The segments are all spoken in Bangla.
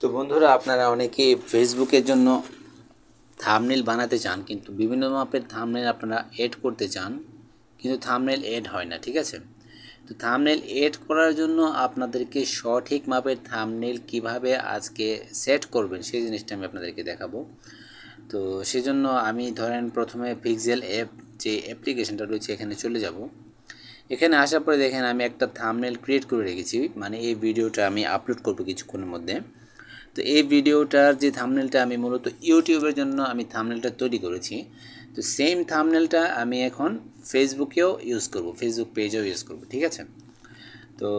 তো বন্ধুরা, আপনারা অনেকে ফেসবুকের জন্য থাম্বনেল বানাতে চান, কিন্তু বিভিন্ন মাপের থাম্বনেল আপনারা এড করতে চান, কিন্তু থাম্বনেল এড হয় না। ঠিক আছে, তো থাম্বনেল এড করার জন্য আপনাদেরকে সঠিক মাপের থাম্বনেল কিভাবে আজকে সেট করবেন সেই জিনিসটা আমি আপনাদেরকে দেখাবো। তো সেজন্য আমি ধরেন প্রথমে পিক্সেল অ্যাপ যে অ্যাপ্লিকেশনটা রয়েছে এখানে চলে যাব। এখানে আসার পরে দেখেন আমি একটা থাম্বনেল ক্রিয়েট করে রেখেছি, মানে এই ভিডিওটা আমি আপলোড করব কিছুক্ষণের মধ্যে। তো এই ভিডিওটার যে থাম্বনেলটা আমি মূলত ইউটিউবের জন্য আমি থাম্বনেলটা তৈরি করেছি, তো সেম থাম্বনেলটা আমি এখন ফেসবুকেও ইউজ করব, ফেসবুক পেজেও ইউজ করব। ঠিক আছে, তো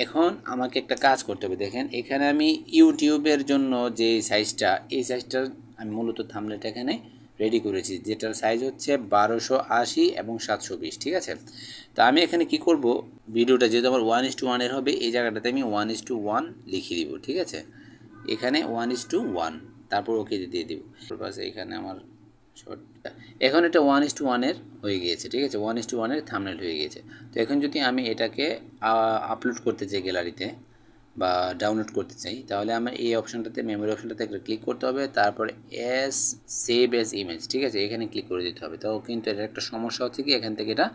এখন আমাকে একটা কাজ করতে হবে। দেখেন এখানে আমি ইউটিউবের জন্য যে সাইজটা, এই সাইজটার আমি মূলত থাম্বনেলটা এখানে রেডি করেছি, যেটার সাইজ হচ্ছে 1280 এবং 720। ঠিক আছে, তো আমি এখানে কি করব, ভিডিওটা যেহেতু আমার 1:1 হবে, এই জায়গাটাতে আমি 1:1 লিখে দিব। ঠিক আছে, এখানে 1:1, তারপর ওকে দিয়ে দিব। বাস এখানে আমার শর্ট, এখন এটা 1:1 হয়ে গিয়েছে। ঠিক আছে, 1:1 থাম্বনেল হয়ে গিয়েছে। তো এখন যদি আমি এটাকে আপলোড করতে চাই গ্যালারিতে বা ডাউনলোড করতে চাই, তাহলে আমার এই অপশানটাতে, মেমোরি অপশানটাতে একটা ক্লিক করতে হবে, তারপরে সেভ এজ ইমেজ। ঠিক আছে, এখানে ক্লিক করে দিতে হবে। তো কিন্তু এটা একটা সমস্যা হচ্ছে কি, এখান থেকে এটা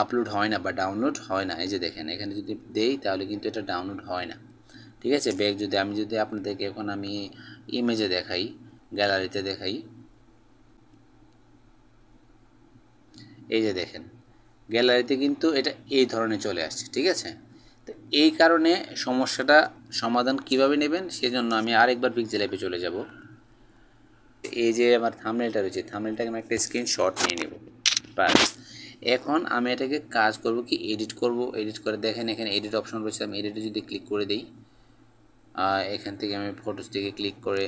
আপলোড হয় না বা ডাউনলোড হয় না। এই যে দেখেন এখানে যদি দেই তাহলে কিন্তু এটা ডাউনলোড হয় না। ঠিক আছে, ব্যাক যদি আমি আপনাদেরকে এখন আমি ইমেজে দেখাই, গ্যালারিতে দেখাই, এই যে দেখেন গ্যালারিতে কিন্তু এটা এই ধরনের চলে আসছে। ঠিক আছে, তো এই কারণে সমস্যাটা সমাধান কিভাবে নেবেন সেজন্য আমি আরেকবার পিক্সেল অ্যাপে চলে যাব। এই যে আমার থাম্বনেলটা রয়েছে, থাম্বনেলটাকে আমি একটা স্ক্রিনশট নিয়ে নেব। বাস এখন আমি এটাকে কাজ করব কি, এডিট করব। এডিট করে দেখেন এখানে এডিট অপশন রয়েছে, আমি এডিটে যদি ক্লিক করে দিই, এখান থেকে আমি ফটোস থেকে ক্লিক করে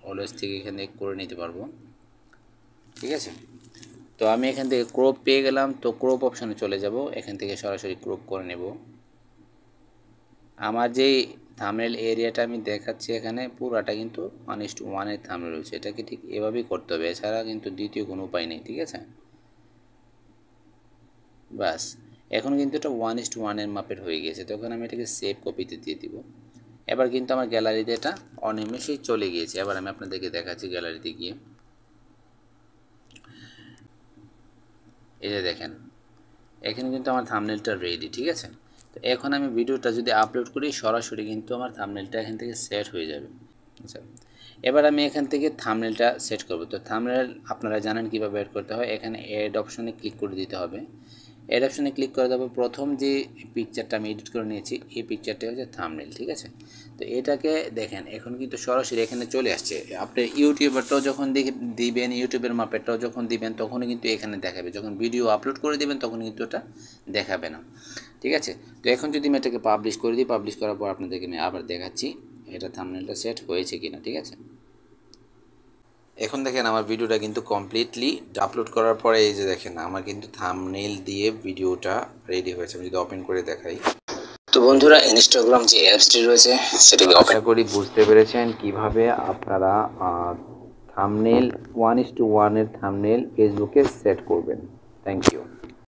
অলওয়েজ থেকে এখানে করে নিতে পারবো। ঠিক আছে, তো আমি এখান থেকে ক্রপ পেয়ে গেলাম, তো ক্রপ অপশানে চলে যাব, এখান থেকে সরাসরি ক্রপ করে নেব। আমার যেই থাম্বনেল এরিয়াটা আমি দেখাচ্ছি এখানে পুরাটা কিন্তু 1:1 থাম্বনেল রয়েছে, এটাকে ঠিক এভাবেই করতে হবে, এছাড়া কিন্তু দ্বিতীয় কোনো উপায় নেই। ঠিক আছে, বাস এখন কিন্তু এটা 1:1 মাপের হয়ে গিয়েছে। তখন আমি এটাকে সেভ কপিতে দিয়ে দিব। এবার কিন্তু আমার গ্যালারিতে এটা অনিমেষেই চলে গিয়েছে। এবার আমি আপনাদেরকে দেখাচ্ছি গ্যালারিতে গিয়ে, এই যে দেখেন এখানে কিন্তু আমার থাম্বনেলটা রেডি। ঠিক আছে, তো এখন আমি ভিডিওটা যদি আপলোড করি সরাসরি কিন্তু আমার থাম্বনেলটা এখান থেকে সেট হয়ে যাবে। আচ্ছা, এবার আমি এখান থেকে থাম্বনেলটা সেট করব। তো থাম্বনেল আপনারা জানেন কীভাবে অ্যাড করতে হয়, এখানে অ্যাড অপশনে ক্লিক করে দিতে হবে। অ্যাড অপশনে ক্লিক করে দেবো, প্রথম যে পিকচারটা আমি এডিট করে নিয়েছি এই পিকচারটা হচ্ছে থাম্বনেল। ঠিক আছে, তো এটাকে দেখেন এখন কিন্তু সরাসরি এখানে চলে আসছে। আপনি ইউটিউবারটাও যখন দিবেন, ইউটিউবের মাপেরটাও যখন দিবেন, তখনই কিন্তু এখানে দেখাবে। যখন ভিডিও আপলোড করে দিবেন তখন কিন্তু এটা দেখাবে না। ঠিক আছে, তো এখন যদি আমি এটাকে পাবলিশ করে দিই, পাবলিশ করার পর আপনাদেরকে আমি আবার দেখাচ্ছি এটা থাম্বনেলটা সেট হয়েছে কিনা। ঠিক আছে, এখন দেখেন আমার ভিডিওটা কিন্তু কমপ্লিটলি আপলোড করার পরে এই যে দেখেন আমার কিন্তু থাম্বনেল দিয়ে ভিডিওটা রেডি হয়েছে। আমি যদি ওপেন করে দেখাই, তো বন্ধুরা ইনস্টাগ্রাম যে অ্যাপসটি রয়েছে সেটাকে আশা করি বুঝতে পেরেছেন কিভাবে আপনারা থাম্বনেল 1:1 থাম্বনেল ফেসবুকে সেট করবেন। Thank you.